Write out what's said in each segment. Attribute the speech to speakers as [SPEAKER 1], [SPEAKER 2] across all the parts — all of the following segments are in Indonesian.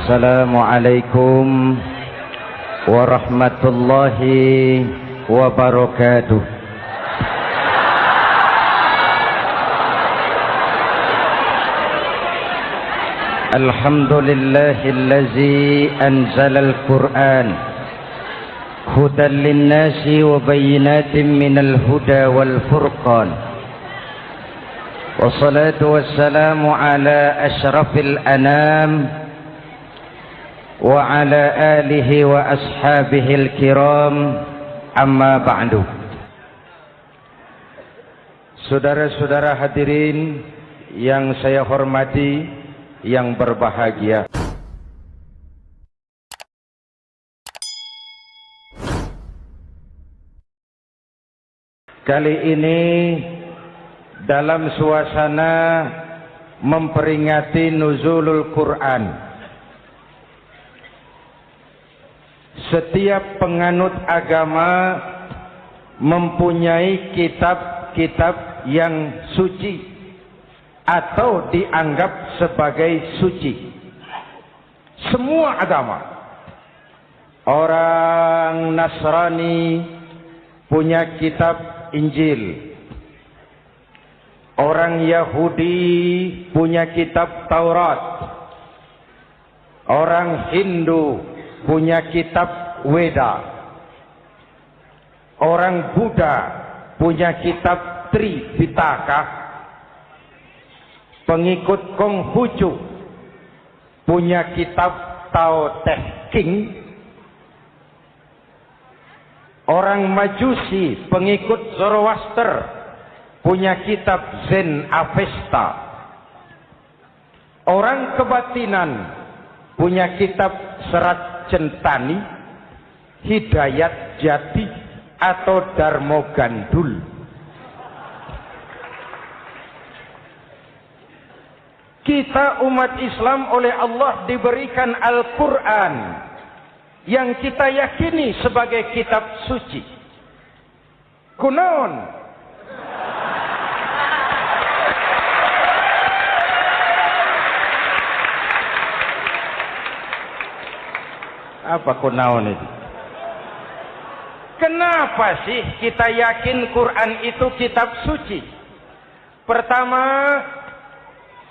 [SPEAKER 1] Assalamualaikum warahmatullahi wabarakatuh. Alhamdulillahillazi anzalal Qur'an hudan linnasi wa bayyinatin minal huda wal furqan. Wassalatu wassalamu ala asyrafil anam wa ala alihi wa ashabihil kiram, amma ba'du. Saudara-saudara hadirin yang saya hormati, yang berbahagia, kali ini dalam suasana memperingati nuzulul Quran, setiap penganut agama mempunyai kitab-kitab yang suci atau dianggap sebagai suci. Semua agama. Orang Nasrani punya kitab Injil. Orang Yahudi punya kitab Taurat. Orang Hindu punya kitab Weda. Orang Buddha punya kitab Tripitaka. Pengikut Konghucu punya kitab Tao Te Ching. Orang Majusi pengikut Zoroaster punya kitab Zen Avesta. Orang kebatinan punya kitab Serat Centani, Hidayat Jati, atau Darmo Gandul. Kita umat Islam oleh Allah diberikan Al-Quran yang kita yakini sebagai kitab suci. Kunaon? Apa kunaon itu? Kenapa sih kita yakin Quran itu kitab suci? Pertama,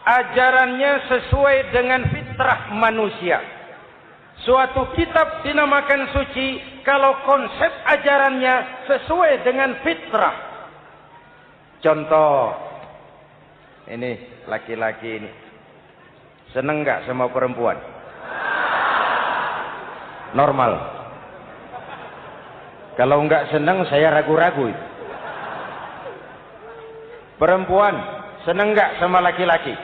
[SPEAKER 1] ajarannya sesuai dengan fitrah manusia. Suatu kitab dinamakan suci kalau konsep ajarannya sesuai dengan fitrah. Contoh, ini laki-laki ini seneng nggak sama perempuan? Normal. Kalau nggak seneng, saya ragu-ragu itu. Perempuan seneng nggak sama laki-laki?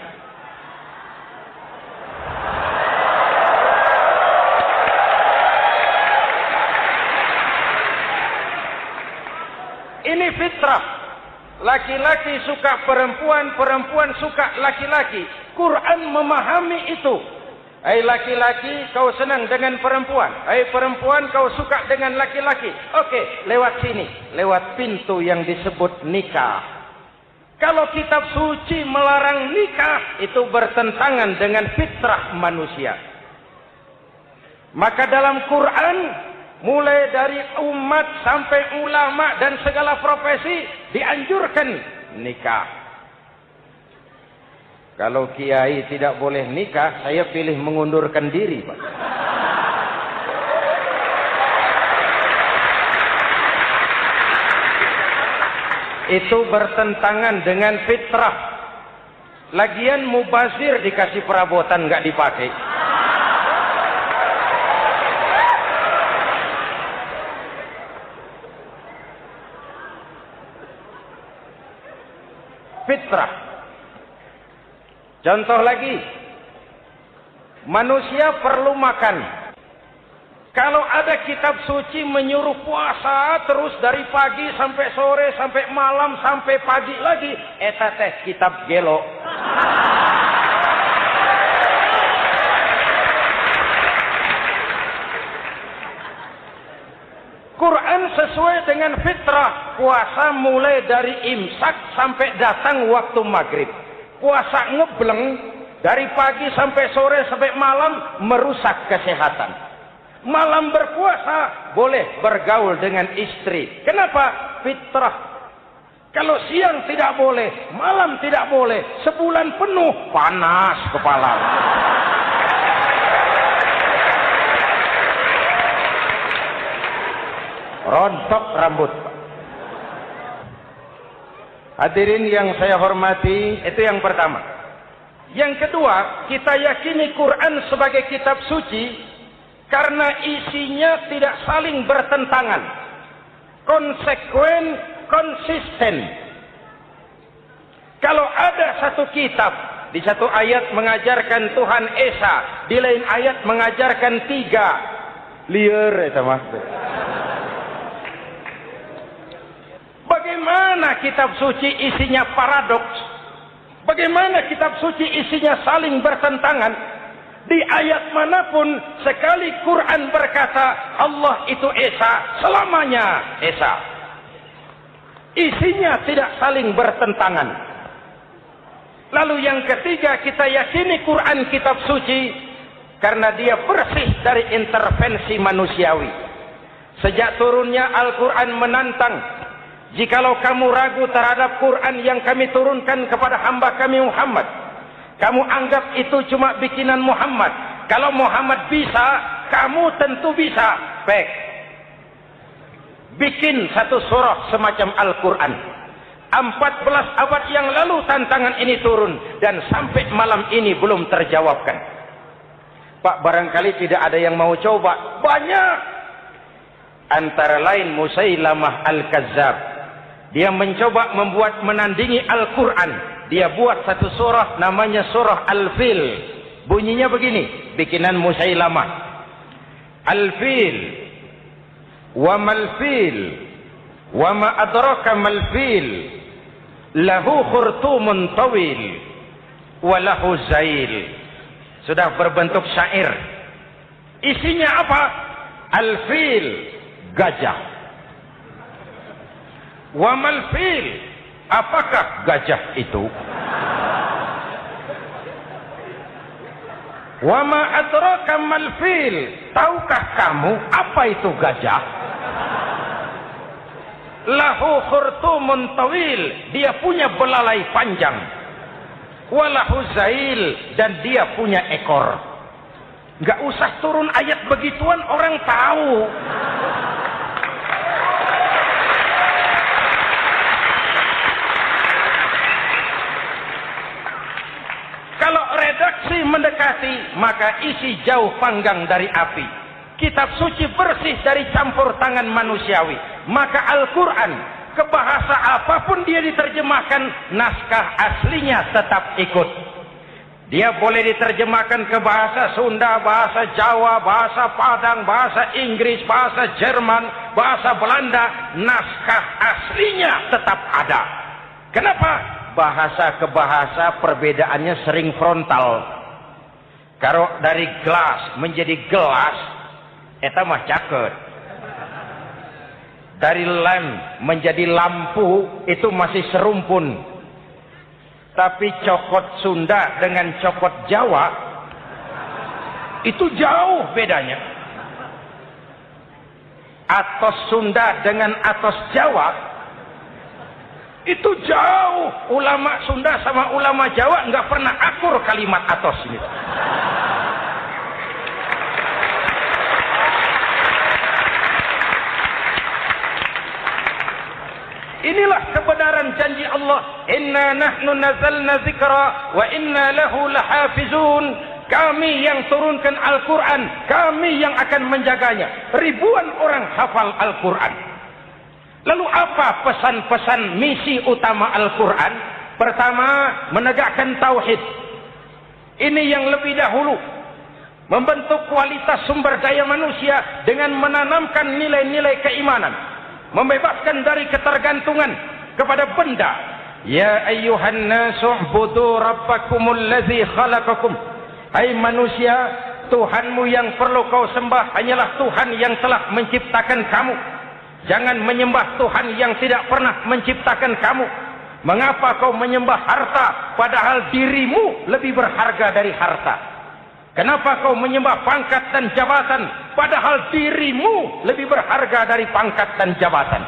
[SPEAKER 1] Ini fitrah. Laki-laki suka perempuan, perempuan suka laki-laki. Quran memahami itu. Hai laki-laki, kau senang dengan perempuan. Hai perempuan, kau suka dengan laki-laki. Oke, lewat sini, lewat pintu yang disebut nikah. Kalau kitab suci melarang nikah, itu bertentangan dengan fitrah manusia. Maka dalam Quran, mulai dari umat sampai ulama dan segala profesi dianjurkan nikah. Kalau kiai tidak boleh nikah, saya pilih mengundurkan diri, Pak. Itu bertentangan dengan fitrah. Lagian mubazir dikasih perabotan nggak dipakai. Fitrah. Contoh lagi, manusia perlu makan. Kalau ada kitab suci menyuruh puasa terus dari pagi sampai sore, sampai malam, sampai pagi lagi, eta teh kitab gelo. Quran sesuai dengan fitrah. Puasa mulai dari imsak sampai datang waktu maghrib. Puasa ngebleng Dari pagi sampai sore sampai malam merusak kesehatan. Malam berpuasa boleh bergaul dengan istri. Kenapa? Fitrah. Kalau siang tidak boleh, malam tidak boleh, sebulan penuh panas kepala. Rontok rambut. Hadirin yang saya hormati, itu yang pertama. Yang kedua, kita yakini Quran sebagai kitab suci karena isinya tidak saling bertentangan, konsekuen, konsisten. Kalau ada satu kitab, di satu ayat mengajarkan Tuhan Esa, di lain ayat mengajarkan tiga, liar itu maksud. Bagaimana kitab suci isinya paradoks? Bagaimana kitab suci isinya saling bertentangan? Di ayat manapun sekali Quran berkata Allah itu Esa, selamanya Esa. Isinya tidak saling bertentangan. Lalu yang ketiga, kita yakini Quran kitab suci karena dia bersih dari intervensi manusiawi. Sejak turunnya Al-Quran menantang, jikalau kamu ragu terhadap Quran yang kami turunkan kepada hamba kami Muhammad, kamu anggap itu cuma bikinan Muhammad. Kalau Muhammad bisa, kamu tentu bisa. Baik. Bikin satu surah semacam Al-Quran. 14 abad yang lalu tantangan ini turun dan sampai malam ini belum terjawabkan. Pak, barangkali tidak ada yang mau coba. Banyak. Antara lain Musailamah Al-Kazzab. Dia mencoba membuat menandingi Al-Quran. Dia buat satu surah namanya surah Al-Fil. Bunyinya begini, bikinan Musailamah. Al-Fil. Wa mal-fil. Wa ma adraka mal-fil. Lahu khurtumun tawil. Wa lahu zail. Sudah berbentuk syair. Isinya apa? Al-Fil, gajah. Wa mal-fil, apakah gajah itu? Wa ma adraka mal-fil, tahukah kamu apa itu gajah? Lahu khurtumun tawil, dia punya belalai panjang. Wa lahu zail, dan dia punya ekor. Enggak usah turun ayat begituan, orang tahu. Kalau redaksi mendekati, maka isi jauh panggang dari api. Kitab suci bersih dari campur tangan manusiawi. Maka Al-Quran, ke bahasa apapun dia diterjemahkan, naskah aslinya tetap ikut. Dia boleh diterjemahkan ke bahasa Sunda, bahasa Jawa, bahasa Padang, bahasa Inggris, bahasa Jerman, bahasa Belanda. Naskah aslinya tetap ada. Kenapa? Bahasa ke bahasa perbedaannya sering frontal. Kalau dari gelas menjadi gelas, eta mah caket. Dari lem menjadi lampu, itu masih serumpun. Tapi cokot Sunda dengan cokot Jawa, itu jauh bedanya. Atos Sunda dengan atos Jawa, itu jauh. Ulama Sunda sama ulama Jawa nggak pernah akur kalimat atos ini. Inilah kebenaran janji Allah. Inna nahnu nazzalna dzikra wa inna lahu lahafizun. Kami yang turunkan Al-Quran, kami yang akan menjaganya. Ribuan orang hafal Al-Quran. Lalu apa pesan-pesan misi utama Al-Quran? Pertama, menegakkan tauhid. Ini yang lebih dahulu. Membentuk kualitas sumber daya manusia dengan menanamkan nilai-nilai keimanan. Membebaskan dari ketergantungan kepada benda. Ya ayyuhan nasu ubudu rabbakumul ladzi khalaqakum. Hai manusia, Tuhanmu yang perlu kau sembah hanyalah Tuhan yang telah menciptakan kamu. Jangan menyembah Tuhan yang tidak pernah menciptakan kamu. Mengapa kau menyembah harta padahal dirimu lebih berharga dari harta? Kenapa kau menyembah pangkat dan jabatan padahal dirimu lebih berharga dari pangkat dan jabatan?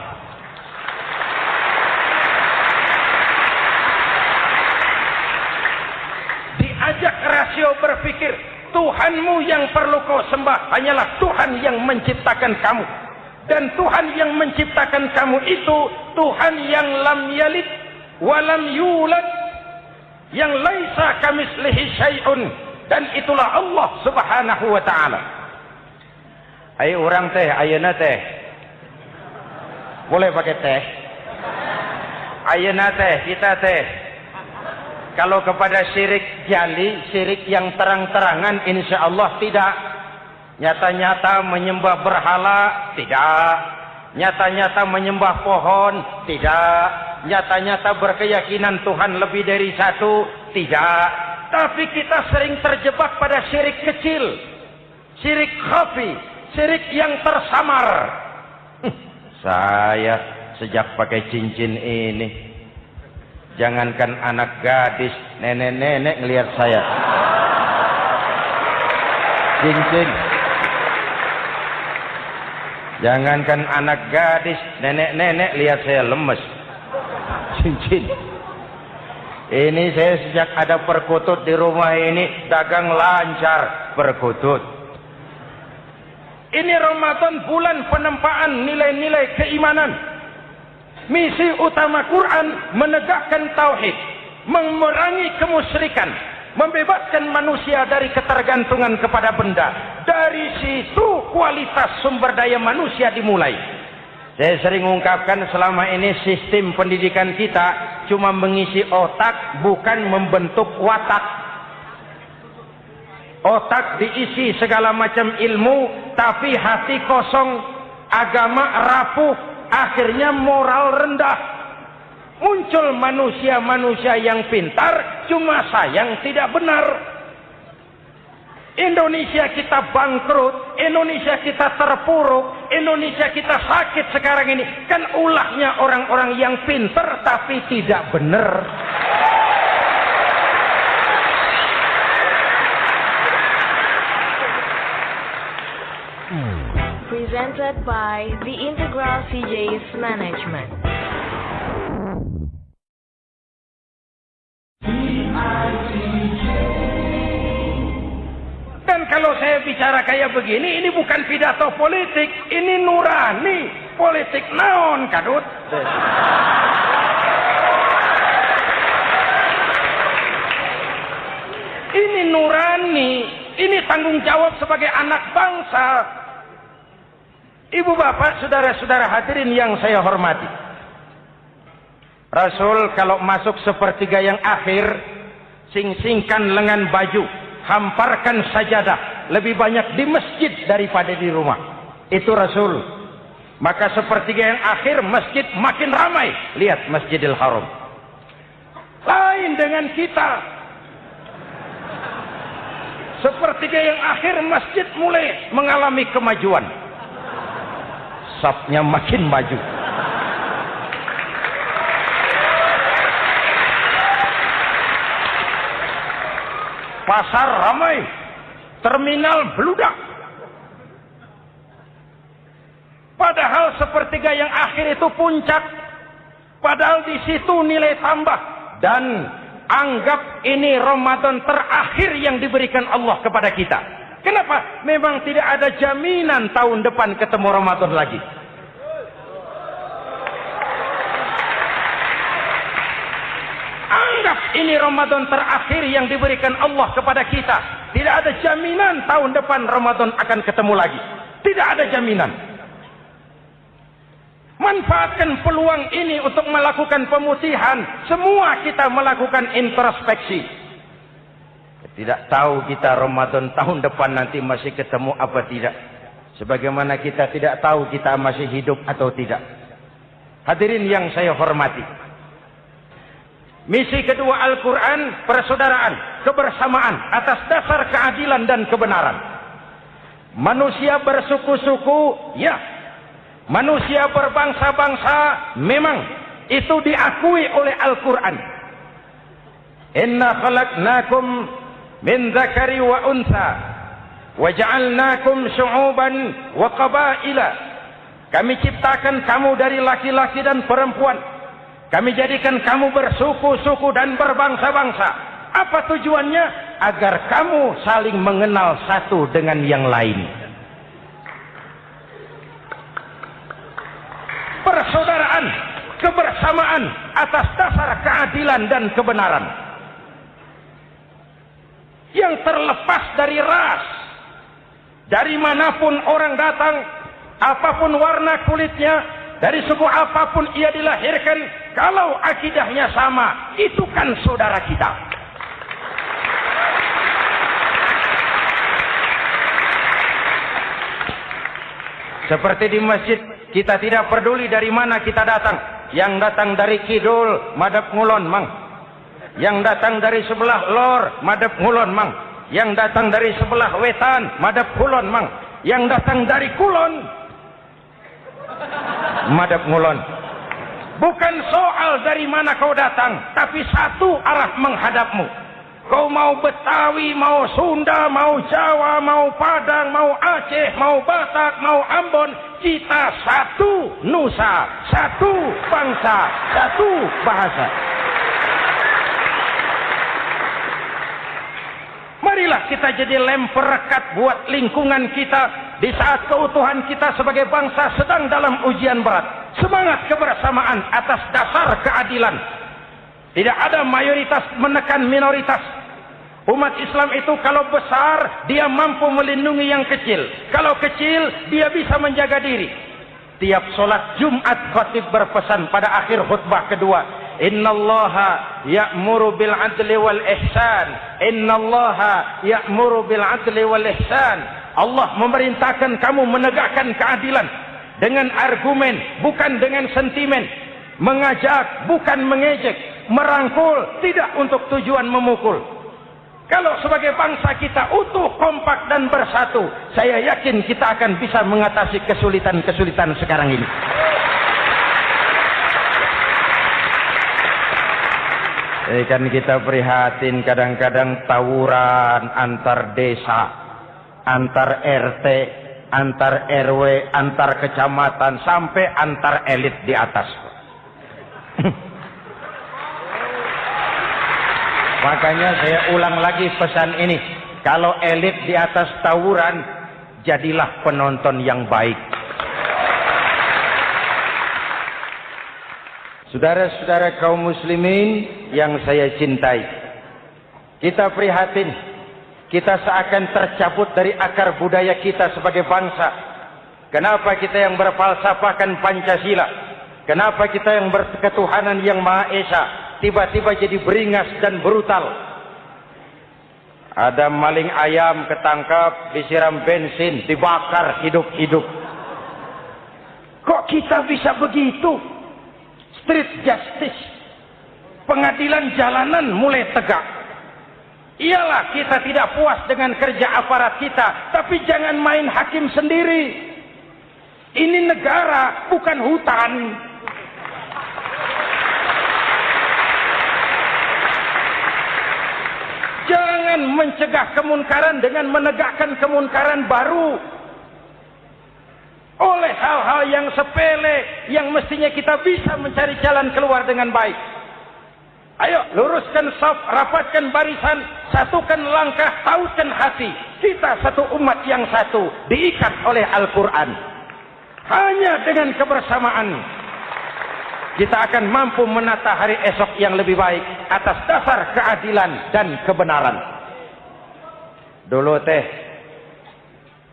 [SPEAKER 1] Diajak rasio berpikir, Tuhanmu yang perlu kau sembah hanyalah Tuhan yang menciptakan kamu. Dan Tuhan yang menciptakan kamu itu Tuhan yang lam yalid walam yulad, yang laisa kamislihi syai'un, dan itulah Allah Subhanahu wa taala. Ayo orang teh, ayeuna teh. Boleh pakai teh? Ayeuna teh, kita teh. Kalau kepada syirik jali, syirik yang terang-terangan, insya Allah tidak. Nyata-nyata menyembah berhala, tidak. Nyata-nyata menyembah pohon, tidak. Nyata-nyata berkeyakinan Tuhan lebih dari satu, tidak. Tapi kita sering terjebak pada syirik kecil, syirik khafi, syirik yang tersamar. Saya sejak pakai cincin ini, jangankan anak gadis, nenek-nenek ngelihat saya cincin. Jangankan anak gadis, nenek-nenek lihat saya lemes. Cincin. Ini saya sejak ada perkutut di rumah ini dagang lancar perkutut. Ini Ramadan, bulan penempaan nilai-nilai keimanan. Misi utama Quran menegakkan tauhid, memerangi kemusyrikan, membebaskan manusia dari ketergantungan kepada benda. Dari situ kualitas sumber daya manusia dimulai. Saya sering ungkapkan selama ini sistem pendidikan kita cuma mengisi otak, bukan membentuk watak. Otak diisi segala macam ilmu, tapi hati kosong, agama rapuh, akhirnya moral rendah. Muncul manusia-manusia yang pintar, cuma sayang tidak benar. Indonesia kita bangkrut, Indonesia kita terpuruk, Indonesia kita sakit sekarang ini. Kan ulahnya orang-orang yang pintar tapi tidak benar.
[SPEAKER 2] Presented by the Integral CJ's Management.
[SPEAKER 1] Dan kalau saya bicara kayak begini, ini bukan pidato politik, ini nurani. Politik naon, kadut. Ini nurani, ini tanggung jawab sebagai anak bangsa. Ibu bapak, saudara-saudara hadirin yang saya hormati. Rasul kalau masuk sepertiga yang akhir, sing-singkan lengan baju, hamparkan sajadah, lebih banyak di masjid daripada di rumah. Itu Rasul. Maka sepertiga yang akhir masjid makin ramai. Lihat Masjidil Haram. Lain dengan kita. Sepertiga yang akhir masjid mulai mengalami kemajuan. Safnya makin maju. Pasar ramai, terminal beludak. Padahal sepertiga yang akhir itu puncak. Padahal di situ nilai tambah. Dan anggap ini Ramadan terakhir yang diberikan Allah kepada kita. Kenapa? Memang tidak ada jaminan tahun depan ketemu Ramadan lagi. Anggap ini Ramadan terakhir yang diberikan Allah kepada kita. Tidak ada jaminan tahun depan Ramadan akan ketemu lagi. Tidak ada jaminan. Manfaatkan peluang ini untuk melakukan pemutihan. Semua kita melakukan introspeksi. Tidak tahu kita Ramadan tahun depan nanti masih ketemu apa tidak. Sebagaimana kita tidak tahu kita masih hidup atau tidak. Hadirin yang saya hormati. Misi kedua Al-Quran, persaudaraan, kebersamaan atas dasar keadilan dan kebenaran. Manusia bersuku-suku, ya. Manusia berbangsa-bangsa, memang. Itu diakui oleh Al-Quran. Inna khalaqnakum min dzakari wa untha wa ja'alnakum syu'uban wa qabaila. Kami ciptakan kamu dari laki-laki dan perempuan. Kami jadikan kamu bersuku-suku dan berbangsa-bangsa. Apa tujuannya? Agar kamu saling mengenal satu dengan yang lain. Persaudaraan, kebersamaan atas dasar keadilan dan kebenaran. Yang terlepas dari ras. Dari manapun orang datang, apapun warna kulitnya, dari suku apapun ia dilahirkan, kalau akidahnya sama, itu kan saudara kita. Seperti di masjid, kita tidak peduli dari mana kita datang. Yang datang dari kidul, madhab ngulon mang. Yang datang dari sebelah lor, madhab ngulon mang. Yang datang dari sebelah wetan, madhab kulon mang. Yang datang dari kulon, madhab ngulon. Bukan soal dari mana kau datang, tapi satu arah menghadapmu. Kau mau Betawi, mau Sunda, mau Jawa, mau Padang, mau Aceh, mau Batak, mau Ambon, kita satu nusa, satu bangsa, satu bahasa. Marilah kita jadi lem perekat buat lingkungan kita di saat keutuhan kita sebagai bangsa sedang dalam ujian berat. Semangat kebersamaan atas dasar keadilan. Tidak ada mayoritas menekan minoritas. Umat Islam itu kalau besar, dia mampu melindungi yang kecil. Kalau kecil, dia bisa menjaga diri. Tiap solat Jumat khatib berpesan pada akhir khutbah kedua, Innallaha ya'muru bil adli wal ihsan. Innallaha ya'muru bil adli wal ihsan. Allah memerintahkan kamu menegakkan keadilan dengan argumen, bukan dengan sentimen. Mengajak, bukan mengejek. Merangkul, tidak untuk tujuan memukul. Kalau sebagai bangsa kita utuh, kompak dan bersatu, saya yakin kita akan bisa mengatasi kesulitan-kesulitan sekarang ini. Kan kita prihatin kadang-kadang tawuran antar desa, antar RT, antar RW, antar kecamatan, sampai antar elit di atas. Makanya saya ulang lagi pesan ini. Kalau elit di atas tawuran, jadilah penonton yang baik. Saudara-saudara kaum muslimin yang saya cintai, kita prihatin. Kita seakan tercabut dari akar budaya kita sebagai bangsa. Kenapa kita yang berfalsafahkan Pancasila? Kenapa kita yang berketuhanan yang Maha Esa tiba-tiba jadi beringas dan brutal? Ada maling ayam ketangkap, disiram bensin, dibakar hidup-hidup. Kok kita bisa begitu? Street justice, pengadilan jalanan mulai tegak. Iyalah kita tidak puas dengan kerja aparat kita, tapi jangan main hakim sendiri. Ini negara, bukan hutan. Jangan mencegah kemunkaran dengan menegakkan kemunkaran baru. Oleh hal-hal yang sepele, yang mestinya kita bisa mencari jalan keluar dengan baik. Ayo, luruskan saf, rapatkan barisan, satukan langkah, tautkan hati. Kita satu umat yang satu, diikat oleh Al-Quran. Hanya dengan kebersamaan kita akan mampu menata hari esok yang lebih baik atas dasar keadilan dan kebenaran. Dulu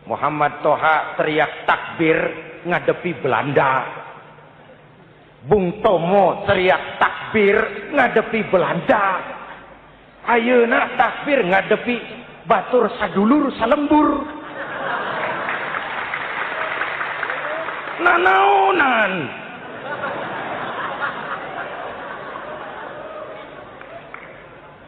[SPEAKER 1] Muhammad Toha teriak takbir ngadepi Belanda. Bung Tomo teriak takbir ngadepi Belanda. Ayeuna takbir ngadepi batur sadulur salembur. Nanaonan.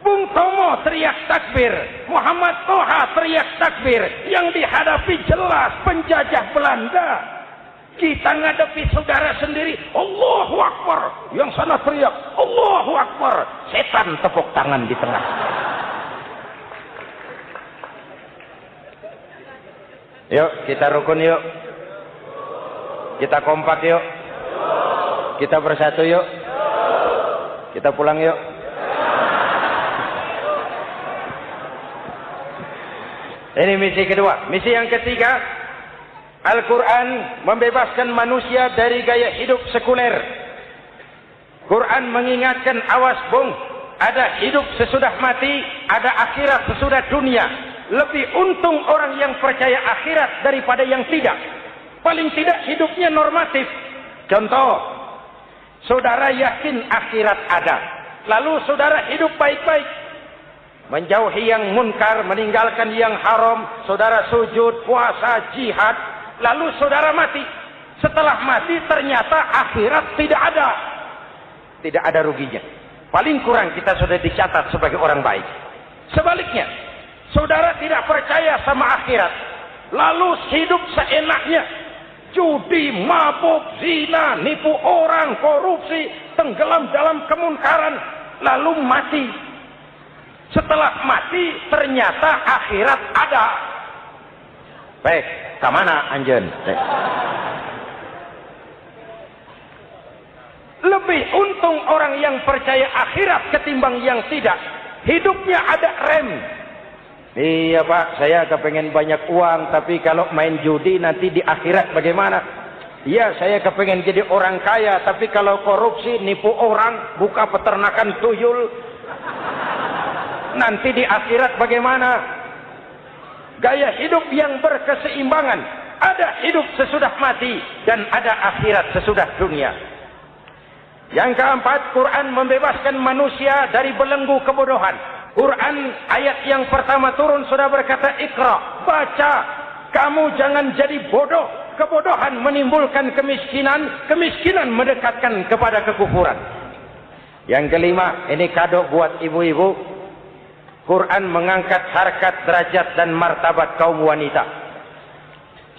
[SPEAKER 1] Bung Tomo teriak takbir, Muhammad Toha teriak takbir, yang dihadapi jelas penjajah Belanda. Kita ngadepi saudara sendiri, Allahu Akbar. Yang sana teriak, Allahu Akbar. Setan tepuk tangan di tengah. Yuk, kita rukun yuk. Kita kompak yuk. Kita bersatu yuk. Kita pulang yuk. Ini misi kedua. Misi yang ketiga, Al-Quran membebaskan manusia dari gaya hidup sekuler. Quran mengingatkan, awas bung, ada hidup sesudah mati, ada akhirat sesudah dunia. Lebih untung orang yang percaya akhirat daripada yang tidak. Paling tidak hidupnya normatif. Contoh, saudara yakin akhirat ada, lalu saudara hidup baik-baik, menjauhi yang munkar, meninggalkan yang haram, saudara sujud, puasa, jihad, lalu saudara mati. Setelah mati ternyata akhirat tidak ada. Tidak ada ruginya. Paling kurang kita sudah dicatat sebagai orang baik. Sebaliknya, saudara tidak percaya sama akhirat, lalu hidup seenaknya, judi, mabuk, zina, nipu orang, korupsi, tenggelam dalam kemunkaran, lalu mati. Setelah mati ternyata akhirat ada. Baik, kemana anjen? Lebih untung orang yang percaya akhirat ketimbang yang tidak. Hidupnya ada rem. Iya Pak, saya kepengen banyak uang, tapi kalau main judi nanti di akhirat bagaimana? Iya, saya kepengen jadi orang kaya, tapi kalau korupsi, nipu orang, buka peternakan tuyul, nanti di akhirat bagaimana? Gaya hidup yang berkeseimbangan. Ada hidup sesudah mati dan ada akhirat sesudah dunia. Yang keempat, Quran membebaskan manusia dari belenggu kebodohan. Quran ayat yang pertama turun sudah berkata, Iqra, baca. Kamu jangan jadi bodoh. Kebodohan menimbulkan kemiskinan, kemiskinan mendekatkan kepada kekufuran. Yang kelima, ini kado buat ibu-ibu. Quran mengangkat harkat, derajat dan martabat kaum wanita.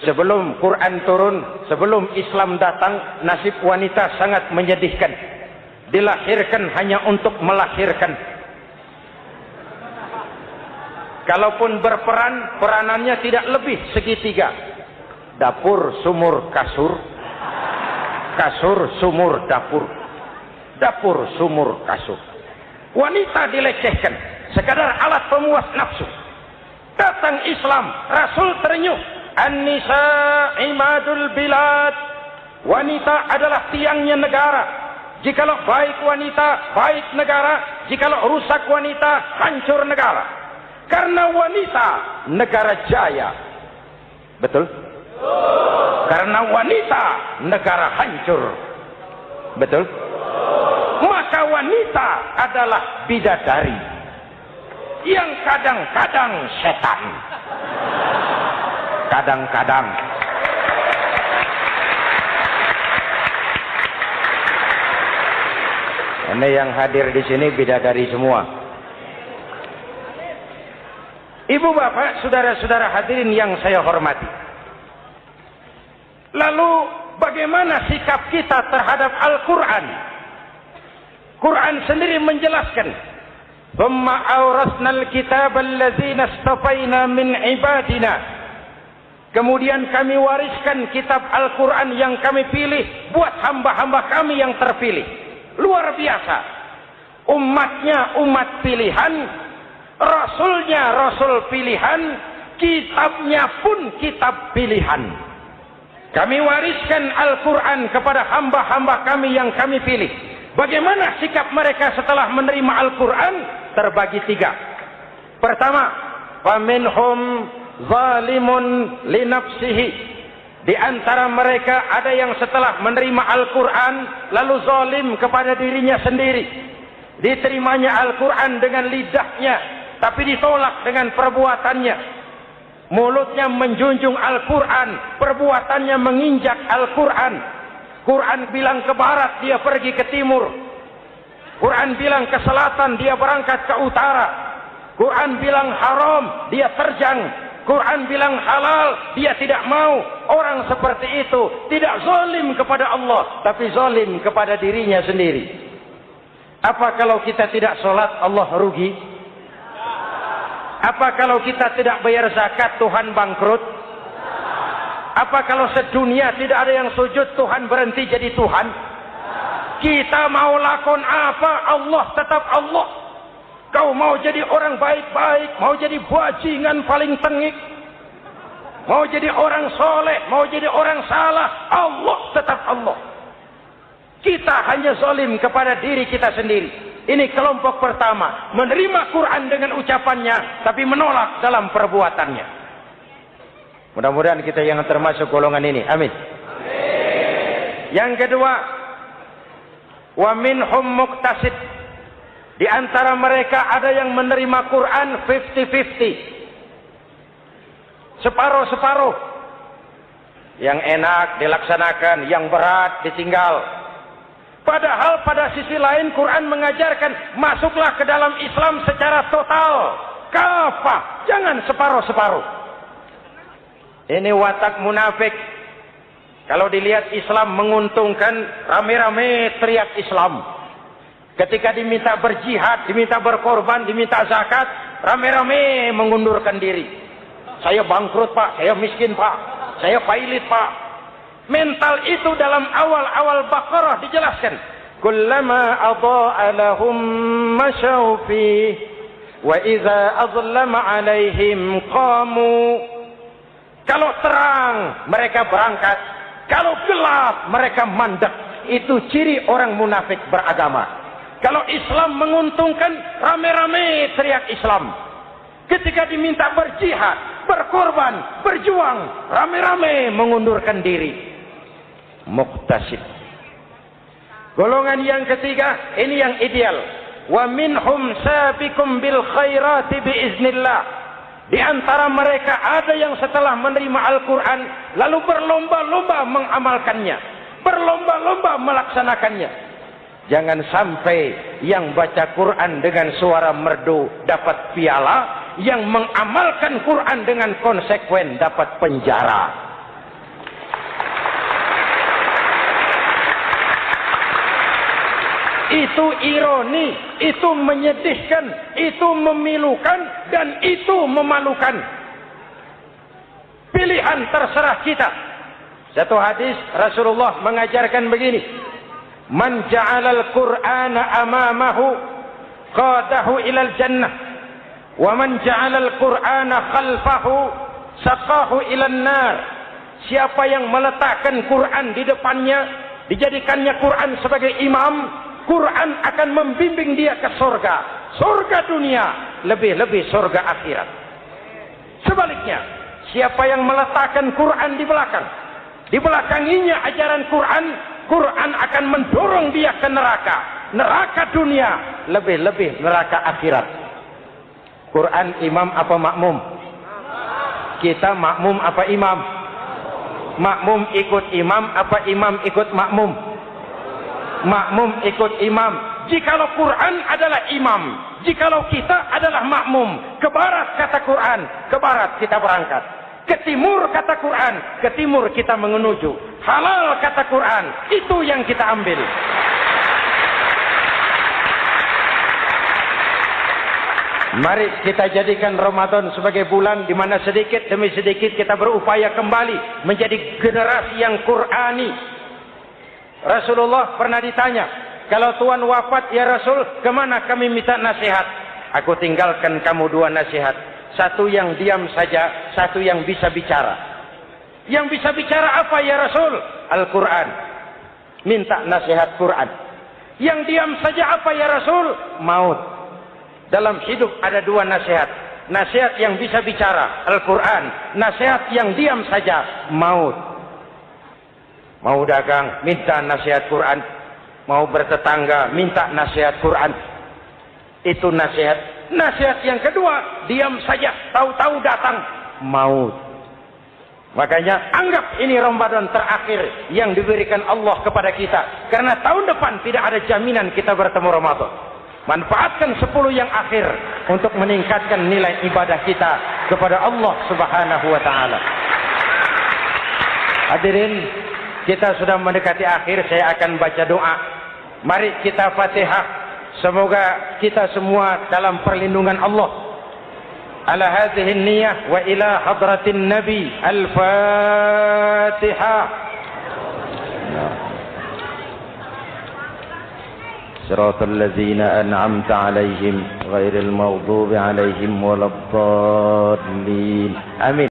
[SPEAKER 1] Sebelum Quran turun, sebelum Islam datang, nasib wanita sangat menyedihkan. Dilahirkan hanya untuk melahirkan. Kalaupun berperan, peranannya tidak lebih segitiga. Dapur, sumur, kasur. Kasur, sumur, dapur. Dapur, sumur, kasur. Wanita dilecehkan, sekadar alat pemuas nafsu. Datang Islam, Rasul terenyuh. An-nisa imadul bilad. Wanita adalah tiangnya negara. Jikalau baik wanita, baik negara. Jikalau rusak wanita, hancur negara. Karena wanita, negara jaya. Betul? Karena wanita, negara hancur. Betul? Maka wanita adalah bidadari yang kadang-kadang setan. Kadang-kadang. Ini yang hadir di sini bidadari semua. Ibu bapak, saudara-saudara hadirin yang saya hormati. Lalu bagaimana sikap kita terhadap Al-Quran? Quran sendiri menjelaskan, "Tsumma awrasnal kitaba allazina istafaina min ibadina." Kemudian kami wariskan kitab Al-Quran yang kami pilih buat hamba-hamba kami yang terpilih. Luar biasa. Umatnya umat pilihan, Rasulnya Rasul pilihan, kitabnya pun kitab pilihan. Kami wariskan Al-Quran kepada hamba-hamba kami yang kami pilih. Bagaimana sikap mereka setelah menerima Al-Quran? Terbagi tiga. Pertama, faminhum zalimun linafsihi. Di antara mereka ada yang setelah menerima Al-Quran lalu zalim kepada dirinya sendiri. Diterimanya Al-Quran dengan lidahnya, tapi ditolak dengan perbuatannya. Mulutnya menjunjung Al-Quran, perbuatannya menginjak Al-Quran. Quran bilang ke barat, dia pergi ke timur. Quran bilang ke selatan, dia berangkat ke utara. Quran bilang haram, dia terjang. Quran bilang halal, dia tidak mau. Orang seperti itu tidak zalim kepada Allah, tapi zalim kepada dirinya sendiri. Apa kalau kita tidak sholat, Allah rugi? Apa kalau kita tidak bayar zakat, Tuhan bangkrut? Apa kalau sedunia tidak ada yang sujud, Tuhan berhenti jadi Tuhan? Kita mau lakon apa, Allah tetap Allah. Kau mau jadi orang baik-baik, mau jadi bajingan paling tengik, mau jadi orang soleh, mau jadi orang salah, Allah tetap Allah. Kita hanya zalim kepada diri kita sendiri. Ini kelompok pertama, menerima Quran dengan ucapannya, tapi menolak dalam perbuatannya. Mudah-mudahan kita yang termasuk golongan ini. Amin. Yang kedua, wa minhum muqtasid. Di antara mereka ada yang menerima Quran 50-50. Separuh-separuh. Yang enak dilaksanakan, yang berat ditinggal. Padahal pada sisi lain Quran mengajarkan masuklah ke dalam Islam secara total. Kafah, jangan separuh-separuh. Ini watak munafik. Kalau dilihat Islam menguntungkan, rame-rame teriak Islam. Ketika diminta berjihad, diminta berkorban, diminta zakat, rame-rame mengundurkan diri. Saya bangkrut pak, saya miskin pak, saya pailit pak. Mental itu dalam awal-awal Baqarah dijelaskan. Kullama adha'a lahum masyaw fihi wa idza azlama 'alaihim qamu. Kalau terang mereka berangkat, kalau gelap mereka mandek. Itu ciri orang munafik beragama. Kalau Islam menguntungkan, rame-rame teriak Islam. Ketika diminta berjihad, berkorban, berjuang, rame-rame mengundurkan diri. Muqtasid. Golongan yang ketiga, ini yang ideal. Wa minhum sabiqum bil khairati biiznillah. Di antara mereka ada yang setelah menerima Al-Quran, lalu berlomba-lomba mengamalkannya. Berlomba-lomba melaksanakannya. Jangan sampai yang baca Quran dengan suara merdu dapat piala, yang mengamalkan Quran dengan konsekuen dapat penjara. Itu ironi, itu menyedihkan, itu memilukan, dan itu memalukan. Pilihan terserah kita. Satu hadis Rasulullah mengajarkan begini. Man ja'alal Qur'ana amamahu qadahu ilal jannah wa man ja'alal Qur'ana khalfahu saqahu ilan nar. Siapa yang meletakkan Quran di depannya, dijadikannya Quran sebagai imam, Quran akan membimbing dia ke surga. Surga dunia, lebih-lebih surga akhirat. Sebaliknya, siapa yang meletakkan Quran di belakang, dibelakanginya ajaran Quran, Quran akan mendorong dia ke neraka. Neraka dunia, lebih-lebih neraka akhirat. Quran imam apa makmum? Kita makmum apa imam? Makmum ikut imam apa imam ikut makmum? Makmum ikut imam. Jikalau Quran adalah imam, jikalau kita adalah makmum, ke barat kata Quran, ke barat kita berangkat. Ke timur kata Quran, ke timur kita menuju. Halal kata Quran, itu yang kita ambil. Mari kita jadikan Ramadan sebagai bulan di mana sedikit demi sedikit kita berupaya kembali menjadi generasi yang Qurani. Rasulullah pernah ditanya, kalau Tuhan wafat ya Rasul, kemana kami minta nasihat? Aku tinggalkan kamu dua nasihat. Satu yang diam saja, satu yang bisa bicara. Yang bisa bicara apa ya Rasul? Al-Quran. Minta nasihat Quran. Yang diam saja apa ya Rasul? Maut. Dalam hidup ada dua nasihat. Nasihat yang bisa bicara, Al-Quran. Nasihat yang diam saja, maut. Mau dagang, minta nasihat Quran. Mau bertetangga, minta nasihat Quran. Itu nasihat. Nasihat yang kedua, diam saja, tahu-tahu datang maut. Makanya anggap ini Ramadan terakhir yang diberikan Allah kepada kita. Karena tahun depan tidak ada jaminan kita bertemu Ramadan. Manfaatkan 10 yang akhir untuk meningkatkan nilai ibadah kita kepada Allah Subhanahu wa taala. Hadirin, kita sudah mendekati akhir, saya akan baca doa. Mari kita Fatihah. Semoga kita semua dalam perlindungan Allah. Ala hadhihi niyyah wa ila hadratin nabi. Al-Fatihah. Siratal ladzina an'amta 'alaihim ghairil maghdubi 'alaihim waladdallin. Amin.